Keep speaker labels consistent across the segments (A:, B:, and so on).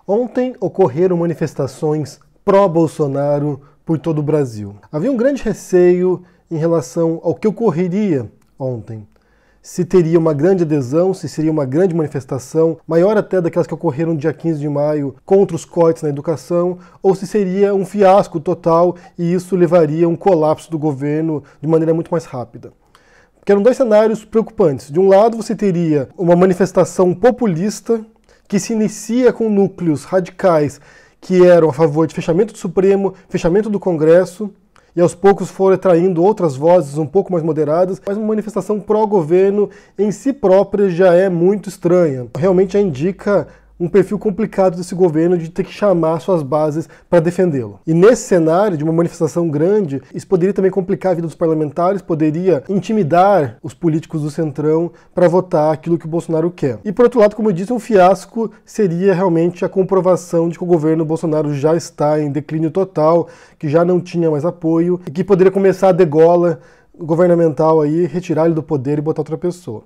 A: Ontem ocorreram manifestações pró-Bolsonaro por todo o Brasil. Havia um grande receio em relação ao que ocorreria ontem. Se teria uma grande adesão, se seria uma grande manifestação, maior até daquelas que ocorreram no dia 15 de maio contra os cortes na educação, ou se seria um fiasco total e isso levaria a um colapso do governo de maneira muito mais rápida. Porque eram dois cenários preocupantes. De um lado, você teria uma manifestação populista que se inicia com núcleos radicais que eram a favor de fechamento do Supremo, fechamento do Congresso, e aos poucos foram atraindo outras vozes um pouco mais moderadas, mas uma manifestação pró-governo em si própria já é muito estranha. Realmente já indica um perfil complicado desse governo de ter que chamar suas bases para defendê-lo. E nesse cenário de uma manifestação grande, isso poderia também complicar a vida dos parlamentares, poderia intimidar os políticos do Centrão para votar aquilo que o Bolsonaro quer. E por outro lado, como eu disse, um fiasco seria realmente a comprovação de que o governo Bolsonaro já está em declínio total, que já não tinha mais apoio e que poderia começar a degola governamental aí, retirar ele do poder e botar outra pessoa.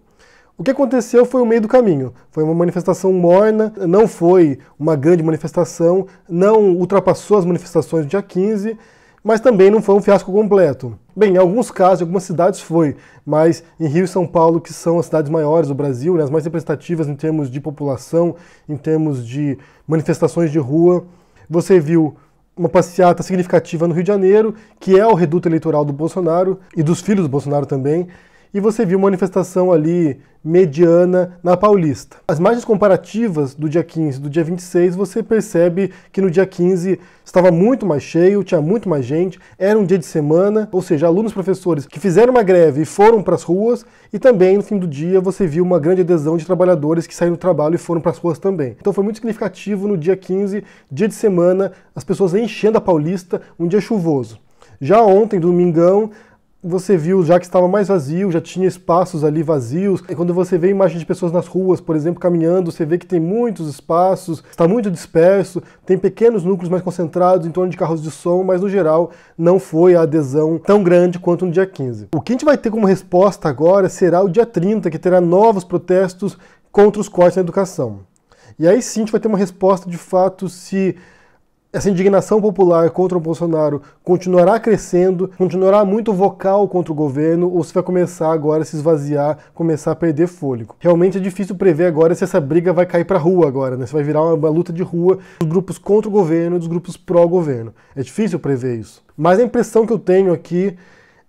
A: O que aconteceu foi o meio do caminho. Foi uma manifestação morna, não foi uma grande manifestação, não ultrapassou as manifestações do dia 15, mas também não foi um fiasco completo. Bem, em alguns casos, em algumas cidades foi, mas em Rio e São Paulo, que são as cidades maiores do Brasil, né, as mais representativas em termos de população, em termos de manifestações de rua, você viu uma passeata significativa no Rio de Janeiro, que é o reduto eleitoral do Bolsonaro e dos filhos do Bolsonaro também, e você viu uma manifestação ali mediana na Paulista. As imagens comparativas do dia 15 e do dia 26, você percebe que no dia 15 estava muito mais cheio, tinha muito mais gente, era um dia de semana, ou seja, alunos e professores que fizeram uma greve e foram para as ruas, e também no fim do dia você viu uma grande adesão de trabalhadores que saíram do trabalho e foram para as ruas também. Então foi muito significativo no dia 15, dia de semana, as pessoas enchendo a Paulista, um dia chuvoso. Já ontem, domingão, você viu já que estava mais vazio, já tinha espaços ali vazios. E quando você vê imagens de pessoas nas ruas, por exemplo, caminhando, você vê que tem muitos espaços, está muito disperso, tem pequenos núcleos mais concentrados em torno de carros de som, mas no geral não foi a adesão tão grande quanto no dia 15. O que a gente vai ter como resposta agora será o dia 30, que terá novos protestos contra os cortes na educação. E aí sim a gente vai ter uma resposta de fato se essa indignação popular contra o Bolsonaro continuará crescendo, continuará muito vocal contra o governo, ou se vai começar agora a se esvaziar, começar a perder fôlego. Realmente é difícil prever agora se essa briga vai cair para a rua agora, né? Se vai virar uma luta de rua dos grupos contra o governo e dos grupos pró-governo. É difícil prever isso. Mas a impressão que eu tenho aqui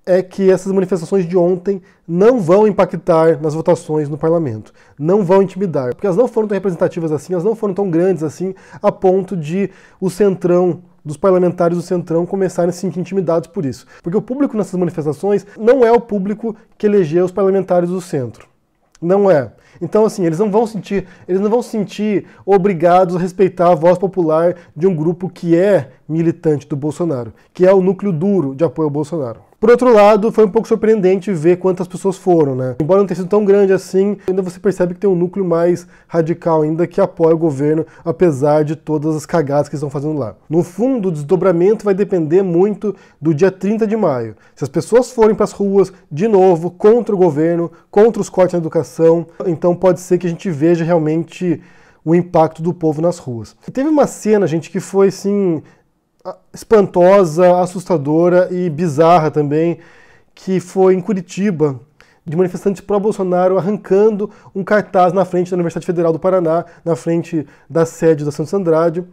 A: é que essas manifestações de ontem não vão impactar nas votações no parlamento, não vão intimidar, porque elas não foram tão representativas assim, elas não foram tão grandes assim, a ponto de o Centrão, dos parlamentares do Centrão começarem a se sentir intimidados por isso. Porque o público nessas manifestações não é o público que elegeu os parlamentares do centro. Não é. Então, assim, eles não vão se sentir obrigados a respeitar a voz popular de um grupo que é militante do Bolsonaro, que é o núcleo duro de apoio ao Bolsonaro. Por outro lado, foi um pouco surpreendente ver quantas pessoas foram, né? Embora não tenha sido tão grande assim, ainda você percebe que tem um núcleo mais radical ainda que apoia o governo, apesar de todas as cagadas que eles estão fazendo lá. No fundo, o desdobramento vai depender muito do dia 30 de maio. Se as pessoas forem para as ruas, de novo, contra o governo, contra os cortes na educação, então pode ser que a gente veja realmente o impacto do povo nas ruas. E teve uma cena, gente, que foi, assim, espantosa, assustadora e bizarra também, que foi em Curitiba, de manifestantes pró-Bolsonaro arrancando um cartaz na frente da Universidade Federal do Paraná, na frente da sede da Santos Andrade.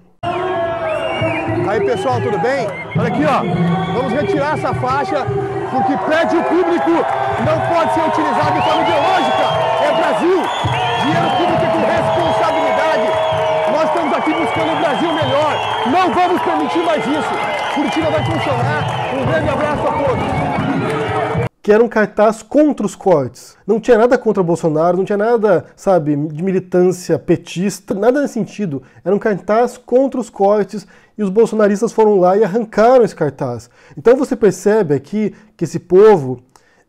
B: Aí pessoal, tudo bem? Olha aqui, ó, vamos retirar essa faixa, porque prédio público não pode ser utilizado de forma ideológica. É Brasil, dinheiro público é com responsabilidade. Nós estamos aqui buscando um Brasil melhor. Não vamos permitir mais isso. Curitiba vai funcionar. Um grande abraço a todos.
A: Que era um cartaz contra os cortes. Não tinha nada contra Bolsonaro, não tinha nada, sabe, de militância petista, nada nesse sentido. Era um cartaz contra os cortes e os bolsonaristas foram lá e arrancaram esse cartaz. Então você percebe aqui que esse povo,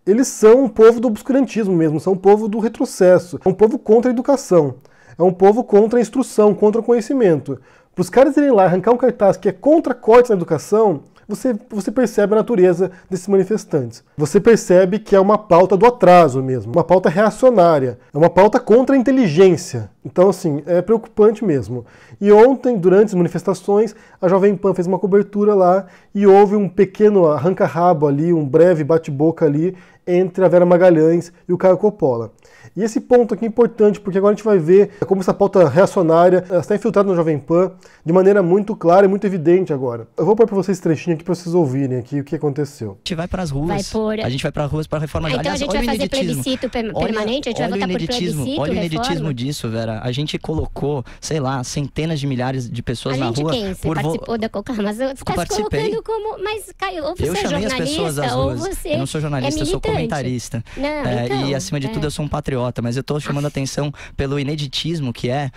A: eles são um povo do obscurantismo mesmo, são um povo do retrocesso, é um povo contra a educação, é um povo contra a instrução, contra o conhecimento. Para os caras irem lá arrancar um cartaz que é contra cortes na educação, você percebe a natureza desses manifestantes. Você percebe que é uma pauta do atraso mesmo, uma pauta reacionária, é uma pauta contra a inteligência. Então, assim, é preocupante mesmo. E ontem, durante as manifestações, a Jovem Pan fez uma cobertura lá e houve um pequeno arranca-rabo ali, um breve bate-boca ali entre a Vera Magalhães e o Caio Coppola. E esse ponto aqui é importante, porque agora a gente vai ver como essa pauta reacionária está infiltrada no Jovem Pan de maneira muito clara e muito evidente agora. Eu vou pôr para vocês esse trechinho aqui para vocês ouvirem aqui o que aconteceu.
C: A gente vai para as ruas, a gente vai para as ruas para a reforma.
D: Então aliás, a gente vai fazer plebiscito permanente, a gente vai votar por plebiscito,
C: olha o ineditismo disso, Vera. A gente colocou, sei lá, centenas de milhares de pessoas na rua.
D: Quem? Você participou da Coca, mas você está se colocando como... Mas, Caio, ou você é jornalista, ou você
C: eu não sou jornalista, eu sou comentarista.
D: Não,
C: e acima de tudo eu sou um patriota, mas eu estou chamando a atenção pelo ineditismo que é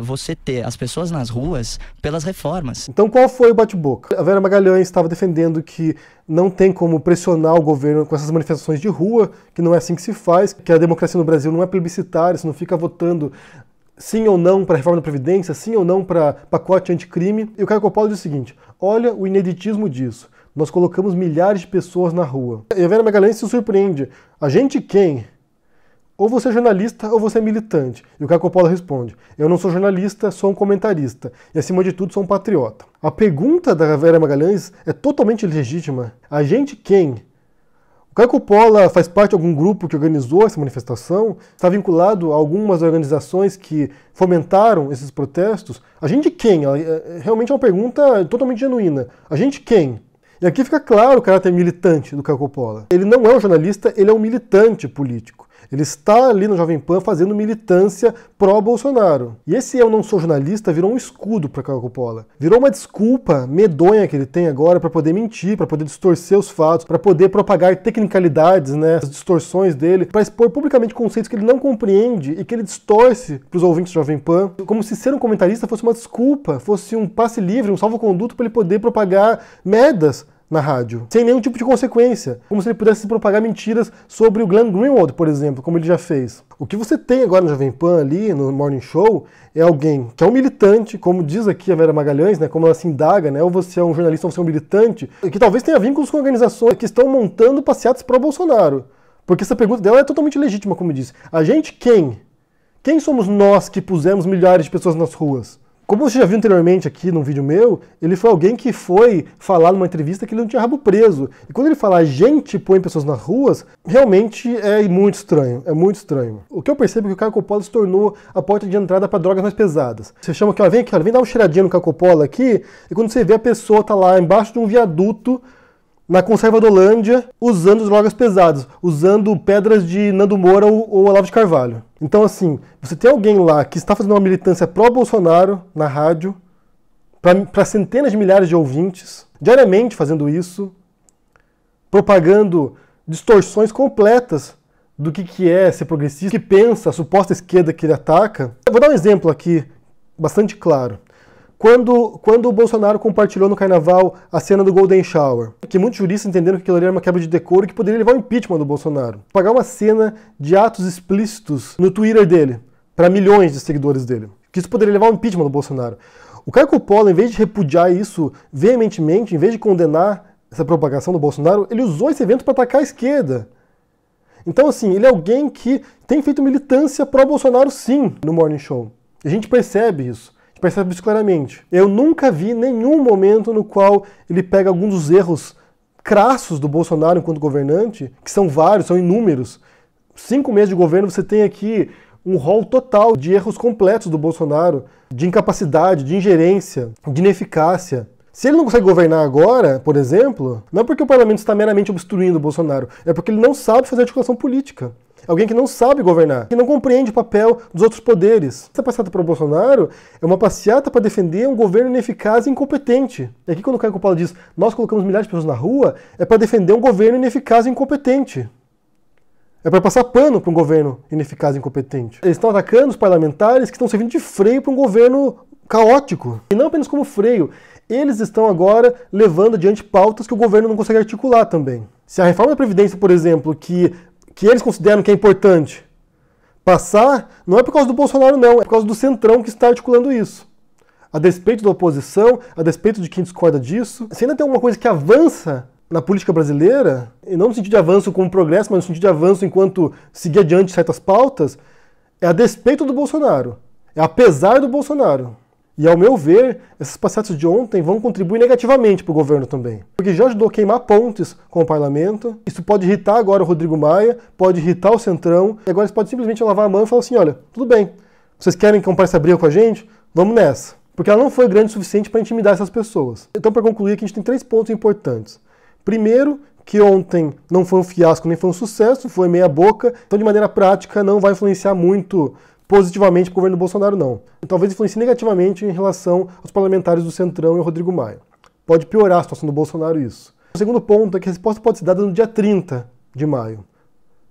C: você ter as pessoas nas ruas pelas reformas.
A: Então qual foi o bate-boca? A Vera Magalhães estava defendendo que não tem como pressionar o governo com essas manifestações de rua, que não é assim que se faz, que a democracia no Brasil não é plebiscitária, você não fica votando sim ou não para a reforma da Previdência, sim ou não para pacote anticrime. E o Caio Coppola diz o seguinte: olha o ineditismo disso. Nós colocamos milhares de pessoas na rua. E a Vera Magalhães se surpreende. A gente quem? Ou você é jornalista ou você é militante. E o Caio Coppola responde: eu não sou jornalista, sou um comentarista. E acima de tudo sou um patriota. A pergunta da Vera Magalhães é totalmente ilegítima. A gente quem? O Caio Coppola faz parte de algum grupo que organizou essa manifestação? Está vinculado a algumas organizações que fomentaram esses protestos? A gente quem? Realmente é uma pergunta totalmente genuína. A gente quem? E aqui fica claro o caráter militante do Caio Coppola. Ele não é um jornalista, ele é um militante político. Ele está ali no Jovem Pan fazendo militância pró-Bolsonaro. E esse eu não sou jornalista virou um escudo para Caio Coppola. Virou uma desculpa medonha que ele tem agora para poder mentir, para poder distorcer os fatos, para poder propagar tecnicalidades, né, as distorções dele, para expor publicamente conceitos que ele não compreende e que ele distorce para os ouvintes do Jovem Pan, como se ser um comentarista fosse uma desculpa, fosse um passe livre, um salvo-conduto para ele poder propagar merdas na rádio, sem nenhum tipo de consequência, como se ele pudesse propagar mentiras sobre o Glenn Greenwald, por exemplo, como ele já fez. O que você tem agora no Jovem Pan, ali, no Morning Show, é alguém que é um militante, como diz aqui a Vera Magalhães, né, como ela se indaga, né, ou você é um jornalista ou você é um militante, que talvez tenha vínculos com organizações que estão montando passeatas pró-Bolsonaro. Porque essa pergunta dela é totalmente legítima, como disse. A gente quem? Quem somos nós que pusemos milhares de pessoas nas ruas? Como você já viu anteriormente aqui num vídeo meu, ele foi alguém que foi falar numa entrevista que ele não tinha rabo preso. E quando ele fala a gente põe pessoas nas ruas, realmente é muito estranho, é muito estranho. O que eu percebo é que o Caio Coppola se tornou a porta de entrada para drogas mais pesadas. Você chama aqui, ó, vem dar uma cheiradinha no Caio Coppola aqui, e quando você vê a pessoa tá lá embaixo de um viaduto, na Conservadolândia, usando drogas pesadas, usando pedras de Nando Moura ou Olavo de Carvalho. Então, assim, você tem alguém lá que está fazendo uma militância pró-Bolsonaro na rádio, para centenas de milhares de ouvintes, diariamente fazendo isso, propagando distorções completas do que é ser progressista, que pensa a suposta esquerda que ele ataca. Eu vou dar um exemplo aqui, bastante claro. Quando o Bolsonaro compartilhou no Carnaval a cena do Golden Shower, que muitos juristas entenderam que aquilo ali era uma quebra de decoro que poderia levar ao impeachment do Bolsonaro. Pagar uma cena de atos explícitos no Twitter dele, para milhões de seguidores dele. Que isso poderia levar ao impeachment do Bolsonaro. O Caio Coppola, em vez de repudiar isso veementemente, em vez de condenar essa propagação do Bolsonaro, ele usou esse evento para atacar a esquerda. Então, assim, ele é alguém que tem feito militância pró-Bolsonaro, sim, no Morning Show. A gente percebe isso. Percebe isso claramente. Eu nunca vi nenhum momento no qual ele pega alguns dos erros crassos do Bolsonaro enquanto governante, que são vários, são inúmeros. 5 meses de governo você tem aqui um rol total de erros completos do Bolsonaro, de incapacidade, de ingerência, de ineficácia. Se ele não consegue governar agora, por exemplo, não é porque o parlamento está meramente obstruindo o Bolsonaro, é porque ele não sabe fazer articulação política. Alguém que não sabe governar, que não compreende o papel dos outros poderes. Essa passeata para o Bolsonaro é uma passeata para defender um governo ineficaz e incompetente. E aqui quando o Caio Coppola diz nós colocamos milhares de pessoas na rua, é para defender um governo ineficaz e incompetente. É para passar pano para um governo ineficaz e incompetente. Eles estão atacando os parlamentares que estão servindo de freio para um governo caótico. E não apenas como freio, eles estão agora levando adiante pautas que o governo não consegue articular também. Se a reforma da Previdência, por exemplo, que eles consideram que é importante passar, não é por causa do Bolsonaro não, é por causa do Centrão que está articulando isso. A despeito da oposição, a despeito de quem discorda disso, se ainda tem alguma coisa que avança na política brasileira, e não no sentido de avanço como progresso, mas no sentido de avanço enquanto seguir adiante certas pautas, é a despeito do Bolsonaro. É apesar do Bolsonaro. E, ao meu ver, essas passeatas de ontem vão contribuir negativamente para o governo também. Porque já ajudou a queimar pontes com o parlamento. Isso pode irritar agora o Rodrigo Maia, pode irritar o Centrão. E agora eles podem simplesmente lavar a mão e falar assim, olha, tudo bem, vocês querem comprar essa briga com a gente? Vamos nessa. Porque ela não foi grande o suficiente para intimidar essas pessoas. Então, para concluir, aqui a gente tem 3 pontos importantes. Primeiro, que ontem não foi um fiasco nem foi um sucesso, foi meia boca. Então, de maneira prática, não vai influenciar muito positivamente para o governo Bolsonaro, não. Talvez influencie negativamente em relação aos parlamentares do Centrão e ao Rodrigo Maia. Pode piorar a situação do Bolsonaro isso. O segundo ponto é que a resposta pode ser dada no dia 30 de maio,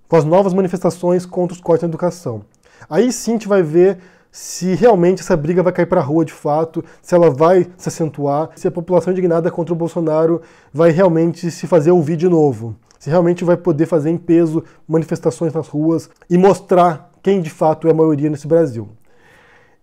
A: com as novas manifestações contra os cortes na educação. Aí sim a gente vai ver se realmente essa briga vai cair para a rua de fato, se ela vai se acentuar, se a população indignada contra o Bolsonaro vai realmente se fazer ouvir de novo, se realmente vai poder fazer em peso manifestações nas ruas e mostrar quem de fato é a maioria nesse Brasil.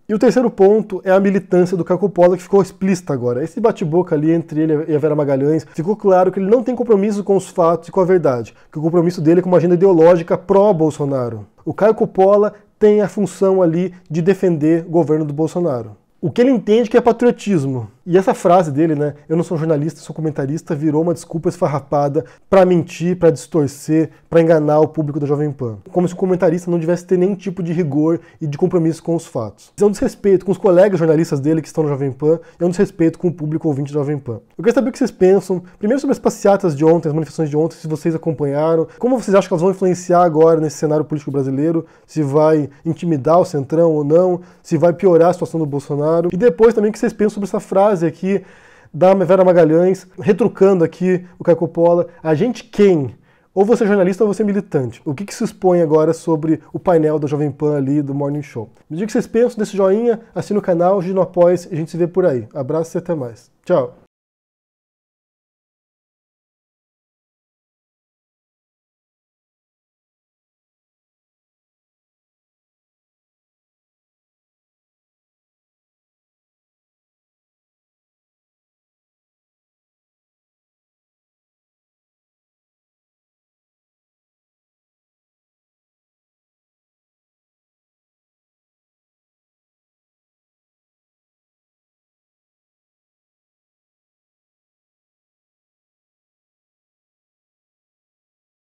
A: E o terceiro ponto é a militância do Caio Coppola, que ficou explícita agora. Esse bate-boca ali entre ele e a Vera Magalhães, ficou claro que ele não tem compromisso com os fatos e com a verdade, que o compromisso dele é com uma agenda ideológica pró-Bolsonaro. O Caio Coppola tem a função ali de defender o governo do Bolsonaro. O que ele entende que é patriotismo. E essa frase dele, né, eu não sou jornalista, sou comentarista, virou uma desculpa esfarrapada para mentir, para distorcer, para enganar o público da Jovem Pan. Como se o comentarista não tivesse ter nenhum tipo de rigor e de compromisso com os fatos. É um desrespeito com os colegas jornalistas dele que estão na Jovem Pan, é um desrespeito com o público ouvinte da Jovem Pan. Eu quero saber o que vocês pensam, primeiro sobre as passeatas de ontem, as manifestações de ontem, se vocês acompanharam, como vocês acham que elas vão influenciar agora nesse cenário político brasileiro, se vai intimidar o Centrão ou não, se vai piorar a situação do Bolsonaro. E depois também o que vocês pensam sobre essa frase aqui da Vera Magalhães, retrucando aqui o Caio Coppola. A gente quem? Ou você é jornalista ou você é militante. O que se expõe agora sobre o painel da Jovem Pan ali, do Morning Show? Me diga o que vocês pensam, desse joinha, assine o canal, no Apoia-se, a gente se vê por aí. Abraço e até mais. Tchau!